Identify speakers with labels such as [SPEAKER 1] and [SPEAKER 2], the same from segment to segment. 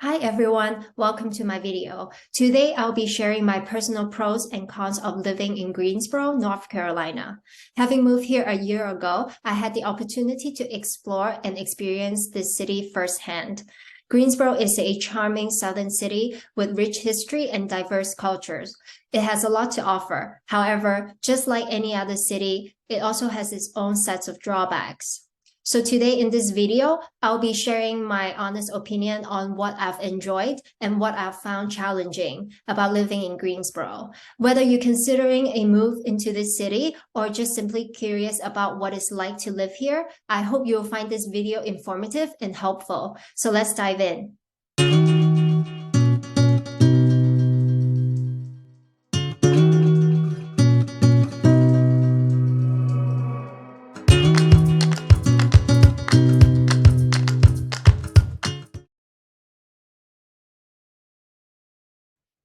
[SPEAKER 1] Hi everyone, welcome to my video. Today I'll be sharing my personal pros and cons of living in Greensboro, North Carolina. Having moved here a year ago, I had the opportunity to explore and experience this city firsthand. Greensboro is a charming southern city with rich history and diverse cultures. It has a lot to offer. However, just like any other city, it also has its own sets of drawbacks. So today in this video, I'll be sharing my honest opinion on what I've enjoyed and what I've found challenging about living in Greensboro. Whether you're considering a move into this city or just simply curious about what it's like to live here, I hope you'll find this video informative and helpful. So let's dive in.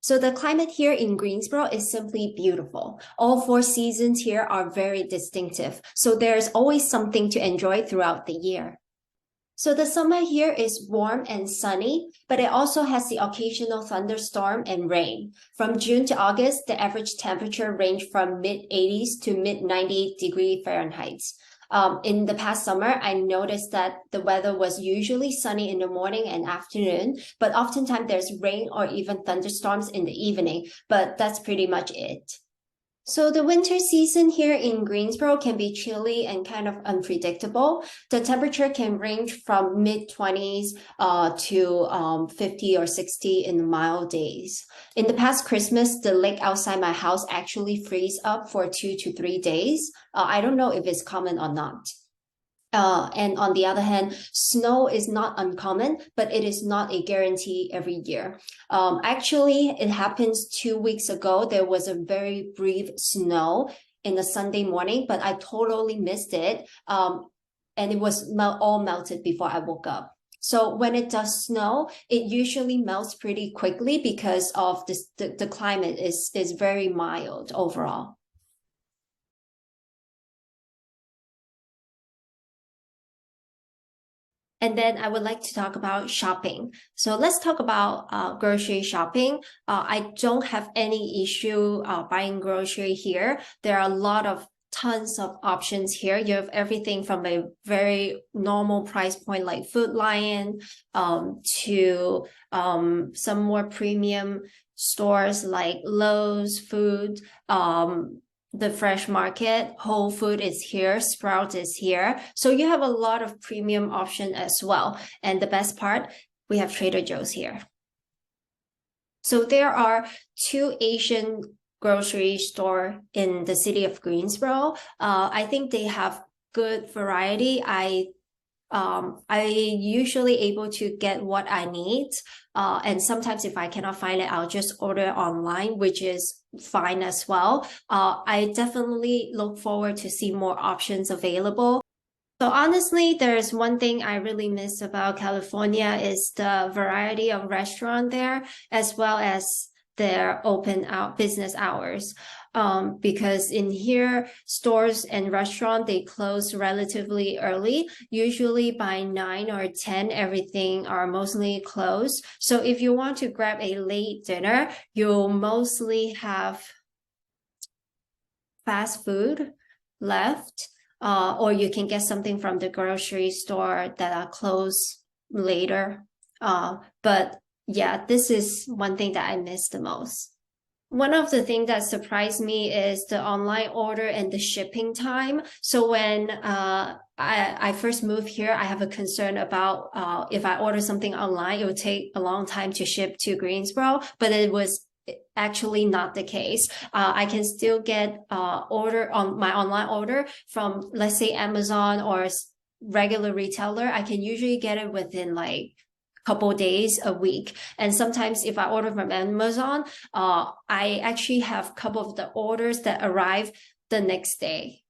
[SPEAKER 1] So the climate here in Greensboro is simply beautiful. All four seasons here are very distinctive, so there's always something to enjoy throughout the year. So the summer here is warm and sunny, but it also has the occasional thunderstorm and rain. From June to August, the average temperature ranged from mid-80s to mid-98 Fahrenheit. In the past summer, I noticed that the weather was usually sunny in the morning and afternoon, but oftentimes there's rain or even thunderstorms in the evening, but that's pretty much it. So the winter season here in Greensboro can be chilly and kind of unpredictable. The temperature can range from mid-20s to 50 or 60 in the mild days. In the past Christmas, the lake outside my house actually freeze up for 2 to 3 days. I don't know if it's common or not. And on the other hand, snow is not uncommon, but it is not a guarantee every year. Actually, it happens 2 weeks ago. There was a very brief snow in a Sunday morning, but I totally missed it. And it was all melted before I woke up. So when it does snow, it usually melts pretty quickly because of this, the climate is very mild overall. And then I would like to talk about shopping. So let's talk about grocery shopping. I don't have any issue buying grocery here. There are a lot of tons of options here. You have everything from a very normal price point like Food Lion to some more premium stores like Lowe's, Food, the Fresh Market, Whole Food is here, Sprout is here. So you have a lot of premium option as well. And the best part, we have Trader Joe's here. So there are 2 Asian grocery store in the city of Greensboro. I think they have good variety. I usually able to get what I need. And sometimes if I cannot find it, I'll just order online, which is fine as well. I definitely look forward to see more options available. So honestly, there's one thing I really miss about California is the variety of restaurant there, as well as their open out business hours. Because in here, stores and restaurant, they close relatively early. Usually by 9 or 10, everything are mostly closed. So if you want to grab a late dinner, you'll mostly have fast food left. Or you can get something from the grocery store that are closed later. But yeah, this is one thing that I miss the most. One of the things that surprised me is the online order and the shipping time. So when I first moved here, I have a concern about if I order something online, it would take a long time to ship to Greensboro, but it was actually not the case. I can still get order on my online order from, let's say, Amazon or regular retailer. I can usually get it within like couple days, a week. And sometimes if I order from Amazon, I actually have a couple of the orders that arrive the next day.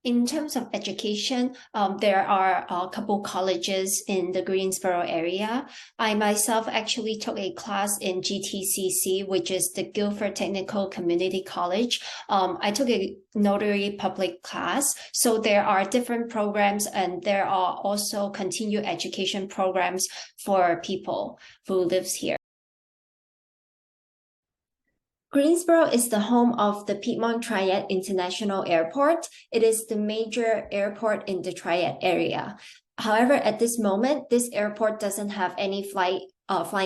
[SPEAKER 1] In terms of education, there are a couple colleges in the Greensboro area. I myself actually took a class in GTCC, which is the Guilford Technical Community College. I took a notary public class. So there are different programs, and there are also continued education programs for people who lives here. Greensboro is the home of the Piedmont Triad International Airport. It is the major airport in the Triad area. However, at this moment, this airport doesn't have any flight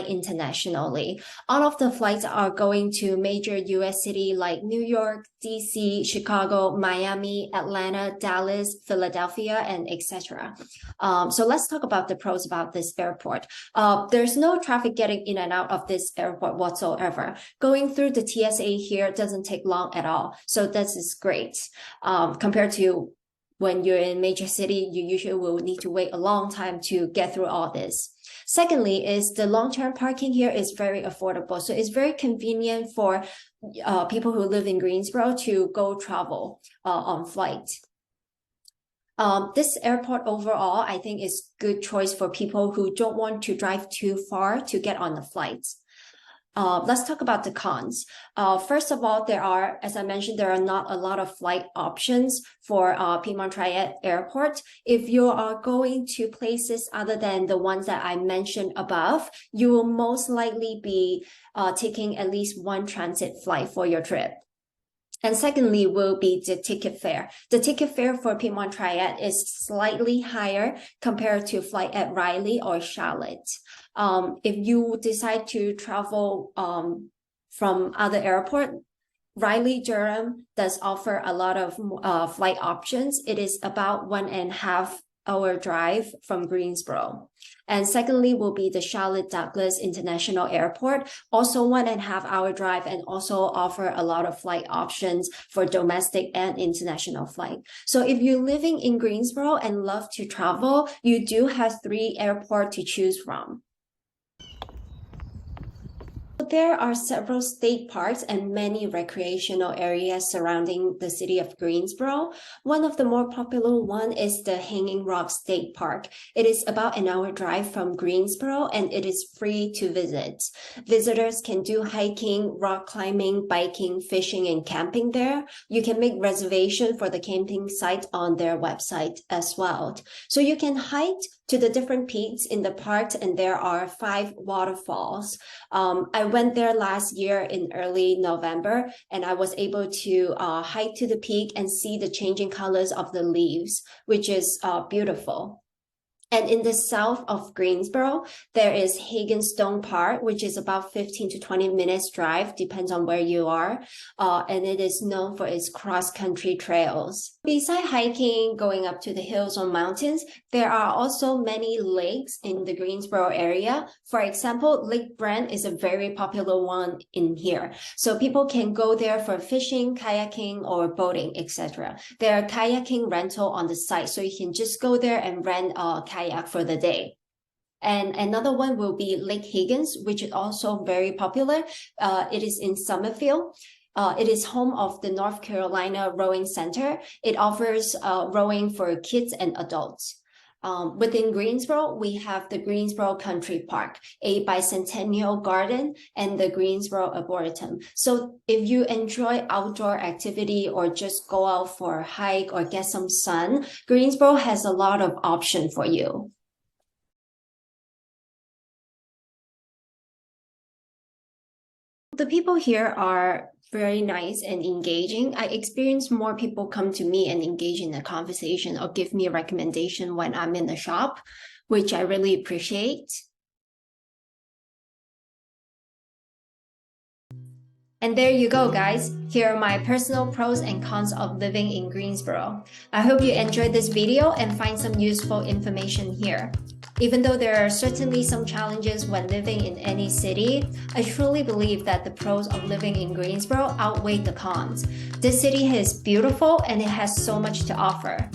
[SPEAKER 1] internationally. All of the flights are going to major US cities like New York, DC, Chicago, Miami, Atlanta, Dallas, Philadelphia, and etc. So let's talk about the pros about this airport. There's no traffic getting in and out of this airport whatsoever. Going through the TSA here doesn't take long at all. So this is great compared to when you're in a major city, you usually will need to wait a long time to get through all this. Secondly, is the long-term parking here is very affordable. So it's very convenient for people who live in Greensboro to go travel on flight. This airport overall, I think, is good choice for people who don't want to drive too far to get on the flights. Let's talk about the cons. First of all, as I mentioned, there are not a lot of flight options for Piedmont Triad Airport. If you are going to places other than the ones that I mentioned above, you will most likely be taking at least one transit flight for your trip. And secondly will be the ticket fare. The ticket fare for Piedmont Triad is slightly higher compared to flight at Raleigh or Charlotte. If you decide to travel from other airport, Raleigh-Durham does offer a lot of flight options. It is about 1.5 hour drive from Greensboro. And secondly will be the Charlotte Douglas International Airport, also 1.5 hour drive, and also offer a lot of flight options for domestic and international flight. So if you're living in Greensboro and love to travel, you do have 3 airports to choose from. There are several state parks and many recreational areas surrounding the city of Greensboro. One of the more popular one is the Hanging Rock State Park. It is about an hour drive from Greensboro, and it is free to visit. Visitors can do hiking, rock climbing, biking, fishing, and camping there. You can make reservation for the camping site on their website as well. So you can hike to the different peaks in the park, and there are 5 waterfalls. I went there last year in early November, and I was able to hike to the peak and see the changing colors of the leaves, which is beautiful. And in the south of Greensboro, there is Hagenstone Park, which is about 15 to 20 minutes drive, depends on where you are. And it is known for its cross-country trails. Besides hiking, going up to the hills or mountains, there are also many lakes in the Greensboro area. For example, Lake Brent is a very popular one in here. So people can go there for fishing, kayaking, or boating, etc. There are kayaking rental on the site, so you can just go there and rent a kayak for the day. And another one will be Lake Higgins, which is also very popular. It is in Summerfield. It is home of the North Carolina Rowing Center. It offers rowing for kids and adults. Within Greensboro, we have the Greensboro Country Park, a bicentennial garden, and the Greensboro Arboretum. So if you enjoy outdoor activity or just go out for a hike or get some sun, Greensboro has a lot of options for you. The people here are very nice and engaging. I experience more people come to me and engage in a conversation or give me a recommendation when I'm in the shop, which I really appreciate. And there you go, guys. Here are my personal pros and cons of living in Greensboro. I hope you enjoyed this video and find some useful information here. Even though there are certainly some challenges when living in any city, I truly believe that the pros of living in Greensboro outweigh the cons. This city is beautiful and it has so much to offer.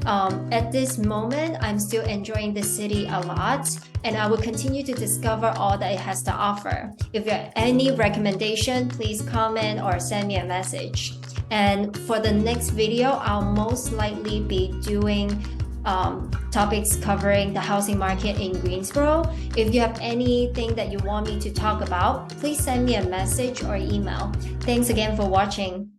[SPEAKER 1] At this moment, I'm still enjoying the city a lot, and I will continue to discover all that it has to offer. If you have any recommendation, please comment or send me a message. And for the next video, I'll most likely be doing topics covering the housing market in Greensboro. If you have anything that you want me to talk about, please send me a message or email. Thanks again for watching.